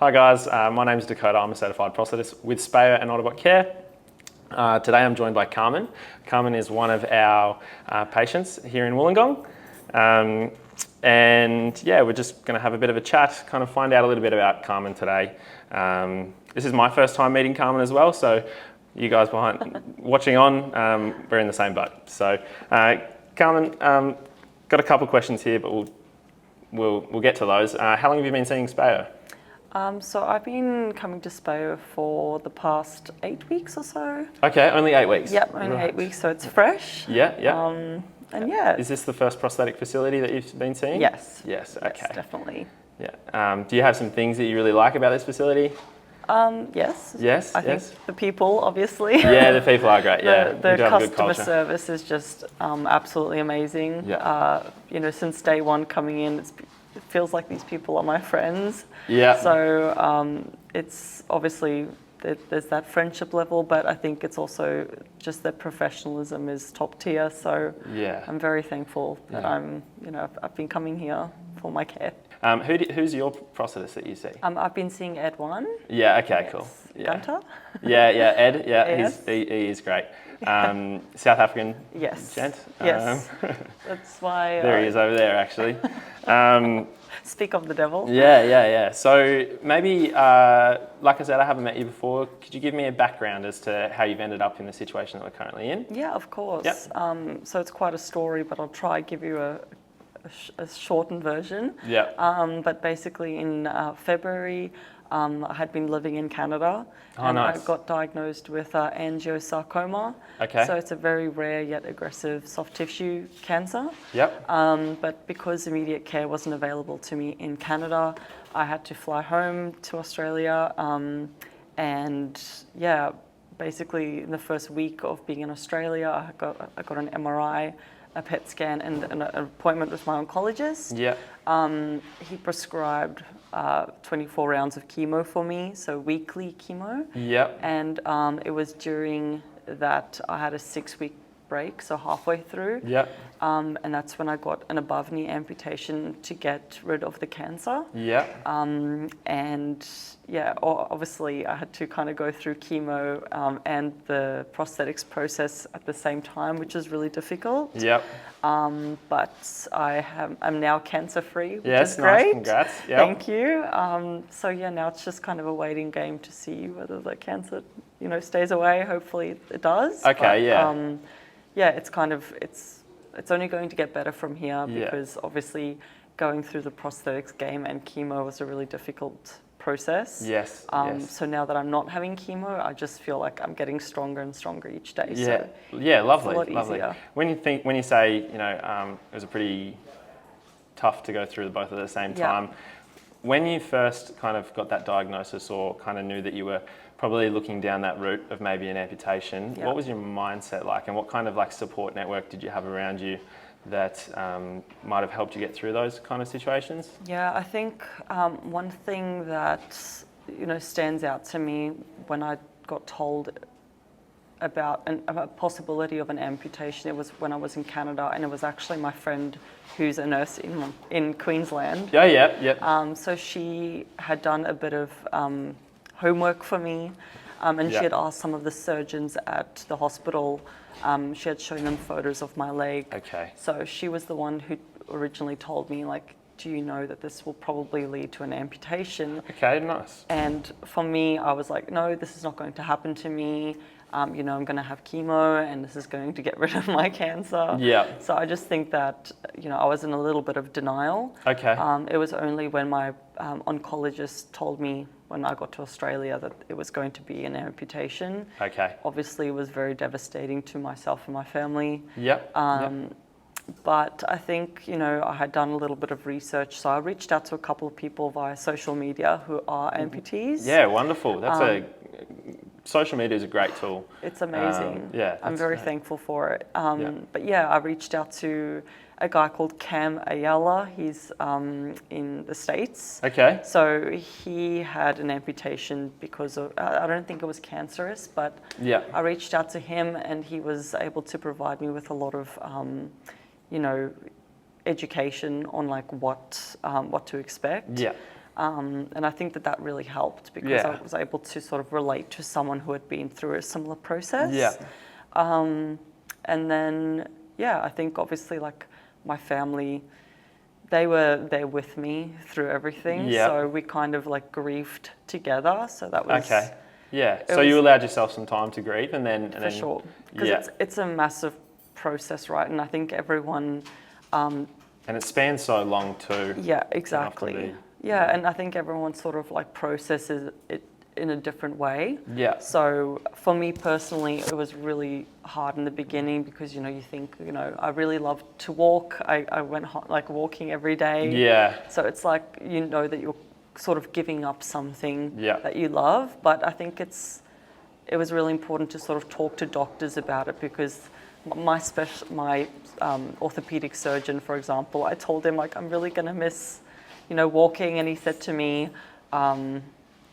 Hi guys, my name is Dakoda. I'm a certified prosthetist with Spao Ottobock Care. Today I'm joined by Carmen. Carmen is one of our patients here in Wollongong. And yeah, we're just going to have a bit of a chat, kind of find out a little bit about Carmen today. This is my first time meeting Carmen as well, so you guys watching on, we're in the same boat. So Carmen, got a couple of questions here, but we'll get to those. How long have you been seeing Spao? So I've been coming to Spao for the past 8 weeks or so. Okay, only 8 weeks? Yep, only 8 weeks, so it's fresh. Yeah. And yeah. Is this the first prosthetic facility that you've been seeing? Yes. Yes, okay. Yes, definitely. Yeah. Do you have some things that you really like about this facility? Yes. Yes, I think the people, obviously. Yeah, the people are great, yeah. The customer service is just absolutely amazing. Yeah. Since day one coming in, it feels like these people are my friends. Yeah. So it's obviously, there's that friendship level, but I think it's also just that professionalism is top tier. So yeah. I'm very thankful that I've been coming here for my care. Who's your prosthetist that you see? I've been seeing Eduan. Yeah, okay, Yes. cool. Yeah. Gunter? Yeah, Ed, yeah, Yes. he is great. South African Yes. gent. Yes. That's why. There he is over there, actually. Speak of the devil. Yeah. So maybe, like I said, I haven't met you before. Could you give me a background as to how you've ended up in the situation that we're currently in? Yeah, of course. Yep. So it's quite a story, but I'll try and give you a shortened version. Yeah. But basically in February, I had been living in Canada and nice. I got diagnosed with Angiosarcoma. Okay. So it's a very rare yet aggressive soft tissue cancer. Yep. But because immediate care wasn't available to me in Canada, I had to fly home to Australia. And yeah, basically in the first week of being in Australia, I got an MRI, a PET scan, and an appointment with my oncologist. Yeah. He prescribed 24 rounds of chemo for me, so weekly chemo. Yep. And it was during that I had a 6-week break, so halfway through. Yep. And that's when I got an above knee amputation to get rid of the cancer. Yep. And yeah, obviously I had to kind of go through chemo and the prosthetics process at the same time, which is really difficult. Yep. But I'm now cancer-free, which yes, is great. Nice, congrats. Yep. Thank you. So yeah, now it's just kind of a waiting game to see whether the cancer, stays away. Hopefully it does. Okay, but, yeah, it's only going to get better from here because obviously going through the prosthetics game and chemo was a really difficult process. Yes. So now that I'm not having chemo, I just feel like I'm getting stronger and stronger each day. Yeah. So yeah, lovely. It's a lot lovely. easier. When you say, it was a pretty tough to go through both at the same time. Yeah. When you first kind of got that diagnosis or kind of knew that you were probably looking down that route of maybe an amputation, what was your mindset like, and what kind of support network did you have around you that might have helped you get through those kind of situations? Yeah, I think one thing that stands out to me when I got told about a possibility of an amputation, it was when I was in Canada, and it was actually my friend who's a nurse in Queensland. Yeah. So she had done a bit of homework for me, and she had asked some of the surgeons at the hospital. She had shown them photos of my leg. Okay. So she was the one who originally told me, do you know that this will probably lead to an amputation? Okay, nice. And for me, I was like, no, this is not going to happen to me. I'm going to have chemo and this is going to get rid of my cancer. Yeah. So I just think that, I was in a little bit of denial. Okay. It was only when my oncologist told me when I got to Australia that it was going to be an amputation. Okay. Obviously, it was very devastating to myself and my family. Yep. But I think, I had done a little bit of research. So I reached out to a couple of people via social media who are amputees. Yeah, wonderful. That's social media is a great tool. It's amazing. I'm very thankful for it. But yeah, I reached out to a guy called Cam Ayala. He's in the States. Okay. So he had an amputation because of, I don't think it was cancerous, but I reached out to him and he was able to provide me with a lot of, education on what to expect. Yeah. And I think that really helped because Yeah. I was able to sort of relate to someone who had been through a similar process. Yeah. And then, I think obviously like my family, they were there with me through everything. Yeah. So we kind of like grieved together. So that was Okay. Yeah. So was- you allowed yourself some time to grieve, and then for sure, because Yeah. it's a massive process, right? And I think everyone, And it spans so long too. yeah, be. exactly. Yeah, and I think everyone sort of like processes it in a different way. Yeah. So for me personally, it was really hard in the beginning because, you think, I really love to walk. I went like walking every day. Yeah. So it's like, that you're sort of giving up something Yeah. that you love. But I think it was really important to sort of talk to doctors about it because my orthopedic surgeon, for example, I told him like, I'm really going to miss, walking. And he said to me,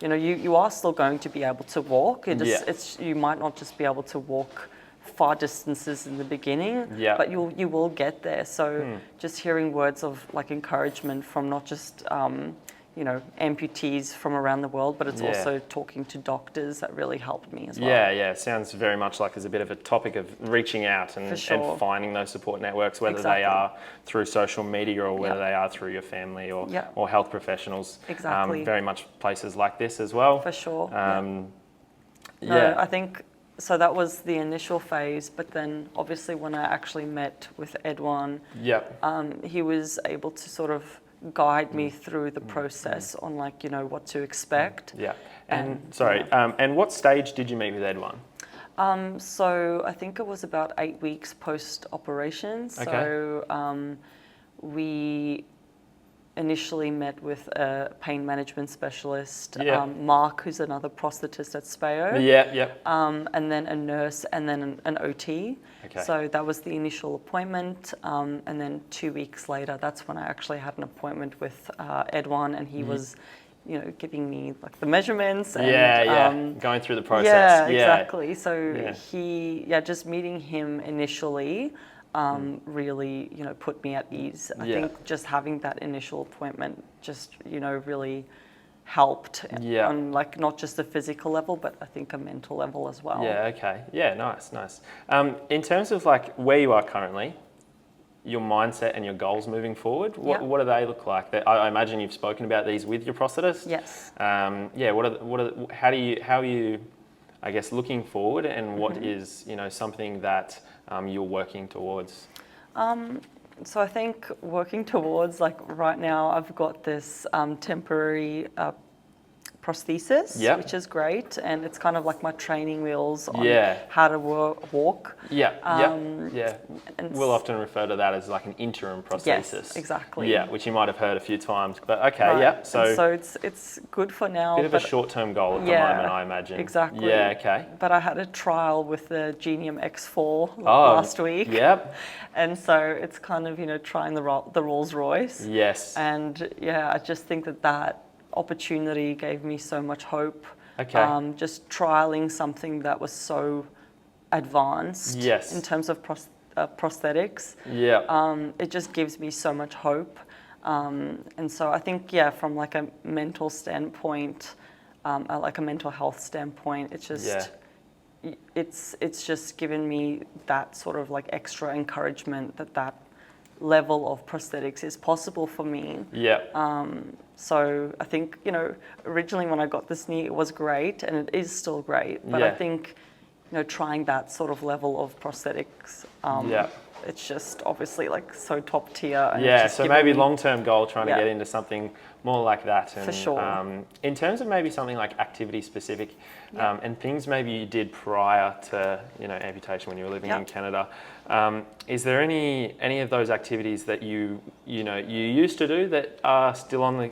you are still going to be able to walk. You might not just be able to walk far distances in the beginning, Yeah. but you will get there. So just hearing words of like encouragement from not just amputees from around the world, but it's Yeah. also talking to doctors that really helped me as well. Yeah. Sounds very much like there's a bit of a topic of reaching out and, For sure. and finding those support networks, whether Exactly. they are through social media or whether Yeah. they are through your family or, Yeah. or health professionals. Exactly. Very much places like this as well. For sure. Yeah. I think so. That was the initial phase, but then obviously when I actually met with Eduan, Yep. he was able to sort of guide me through the process on like what to expect. Yeah. And And what stage did you meet with Eduan? So I think it was about 8 weeks post-operation. Okay. So we initially met with a pain management specialist, Yeah. Mark, who's another prosthetist at Spao. Yeah. And then a nurse, and then an OT. Okay. So that was the initial appointment. And then 2 weeks later, that's when I actually had an appointment with Eduan, and he was, giving me like the measurements. And, Going through the process. Yeah, exactly. So Yeah. just meeting him initially really, put me at ease. I Yeah. think just having that initial appointment just, really helped on like not just a physical level, but I think a mental level as well. Yeah, okay. Yeah, nice. In terms of like where you are currently, your mindset and your goals moving forward, what do they look like? I imagine you've spoken about these with your prosthetist. Yes. How are you, I guess, looking forward, and what is, something that you're working towards? So I think working towards, like right now, I've got this temporary prosthesis, which is great, and it's kind of like my training wheels on how to walk. We'll often refer to that as like an interim prosthesis. Yes, exactly. Yeah, which you might have heard a few times, but okay, Right. yeah. So it's good for now. Bit of a short-term goal at the moment, I imagine. Exactly. Yeah, okay. But I had a trial with the Genium X4 last week. Yep. And so it's kind of, trying the Rolls Royce. Yes. And I just think that opportunity gave me so much hope. Okay. Just trialing something that was so advanced in terms of prosthetics. Yeah. It just gives me so much hope. And so I think, from like a mental standpoint, like a mental health standpoint, it's just, it's just given me that sort of like extra encouragement that level of prosthetics is possible for me. Yeah. So I think, originally when I got this knee, it was great, and it is still great. But I think, trying that sort of level of prosthetics, it's just obviously like so top tier. And So maybe long-term goal, trying to get into something more like that. And, for sure. In terms of maybe something like activity specific, and things maybe you did prior to amputation when you were living in Canada, is there any of those activities that you used to do that are still on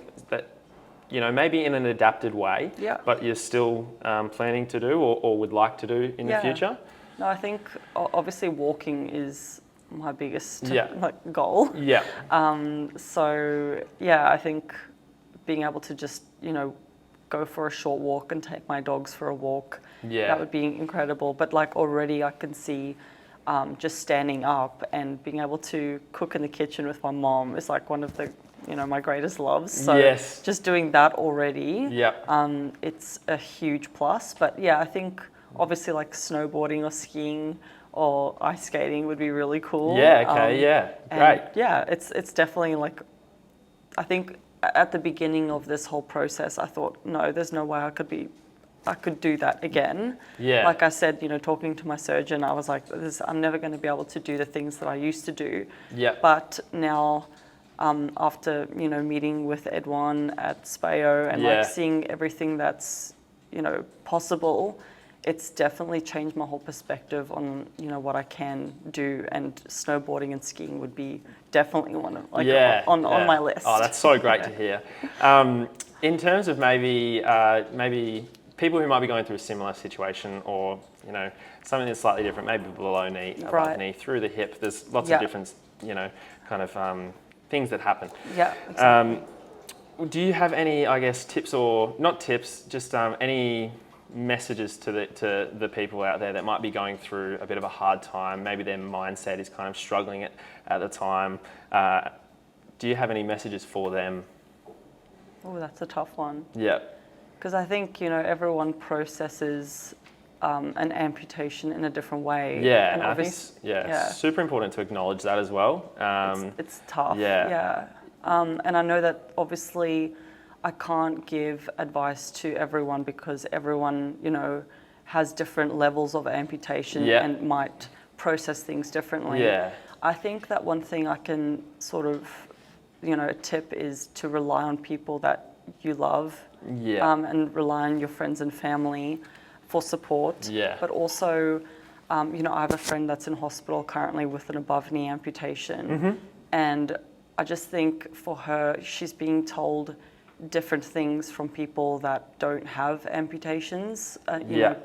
maybe in an adapted way, but you're still planning to do or would like to do in the future? No, I think obviously walking is my biggest goal. Yeah. So I think being able to just go for a short walk and take my dogs for a walk, that would be incredible. But like already I can see just standing up and being able to cook in the kitchen with my mom is like one of the my greatest loves. So Yes. just doing that already, Yep. it's a huge plus. But yeah, I think obviously like snowboarding or skiing or ice skating would be really cool. Yeah, okay, yeah, great. And yeah, it's definitely like, I think at the beginning of this whole process, I thought, no, there's no way I could do that again. Yeah. Like I said, talking to my surgeon, I was like, I'm never going to be able to do the things that I used to do. Yep. But now, after, meeting with Eduan at Spao and Yeah. like seeing everything that's, possible, it's definitely changed my whole perspective on, what I can do, and snowboarding and skiing would be definitely one of, like, on my list. Oh, that's so great to hear. In terms of maybe people who might be going through a similar situation, or something that's slightly different, maybe below knee, above Right. knee, through the hip. There's lots Yeah. of different kind of things that happen. Yeah, exactly. Do you have any, I guess, tips, or not tips, just any messages to the people out there that might be going through a bit of a hard time? Maybe their mindset is kind of struggling at the time. Do you have any messages for them? Oh, that's a tough one. Yeah. Because I think, everyone processes an amputation in a different way. Yeah, and and I think it's super important to acknowledge that as well. it's tough. Yeah. And I know that obviously I can't give advice to everyone, because everyone, has different levels of amputation Yeah. and might process things differently. Yeah. I think that one thing I can sort of, tip is to rely on people that you love. Yeah. And rely on your friends and family for support. Yeah. But also, I have a friend that's in hospital currently with an above knee amputation. Mm-hmm. And I just think for her, she's being told different things from people that don't have amputations,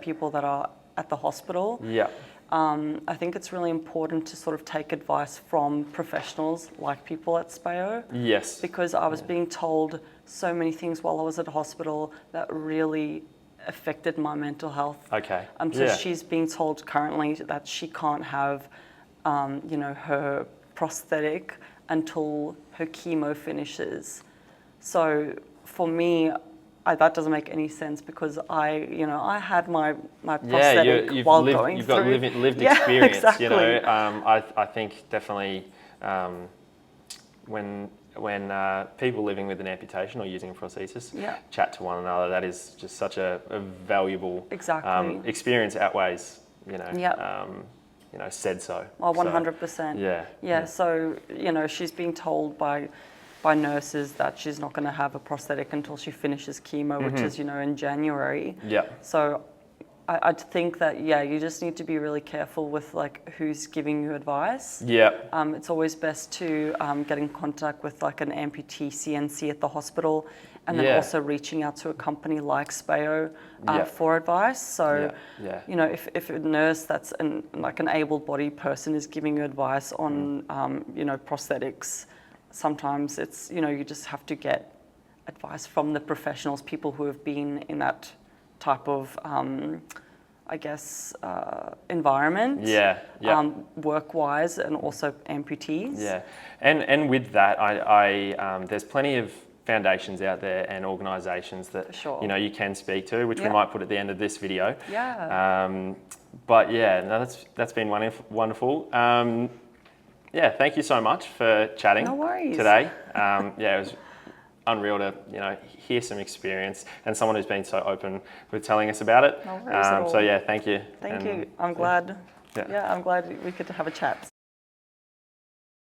people that are at the hospital. Yeah. I think it's really important to sort of take advice from professionals like people at Spao. Yes. Because I was being told so many things while I was at hospital that really affected my mental health. Okay. So she's being told currently that she can't have, her prosthetic until her chemo finishes. So for me, that doesn't make any sense, because I had my prosthetic while going you've through. got lived experience. Exactly. I think definitely when people living with an amputation or using a prosthesis chat to one another, that is just such a valuable experience. Outweighs said so. Oh, 100%. Yeah. So she's being told by nurses that she's not going to have a prosthetic until she finishes chemo, which is in January. Yeah. So I think that you just need to be really careful with like who's giving you advice. Yeah. It's always best to get in contact with like an amputee CNC at the hospital, and then also reaching out to a company like Spao for advice. So if a nurse that's an able-bodied person is giving you advice on prosthetics, sometimes it's you just have to get advice from the professionals, people who have been in that type of environment, work-wise, and also amputees. Yeah, and with that, I there's plenty of foundations out there and organisations that you can speak to, which we might put at the end of this video. Yeah. But yeah, no, that's been wonderful. Thank you so much for chatting today. It was unreal to hear some experience and someone who's been so open with telling us about it. No worries at all. So thank you. Thank you. I'm glad. I'm glad we could have a chat.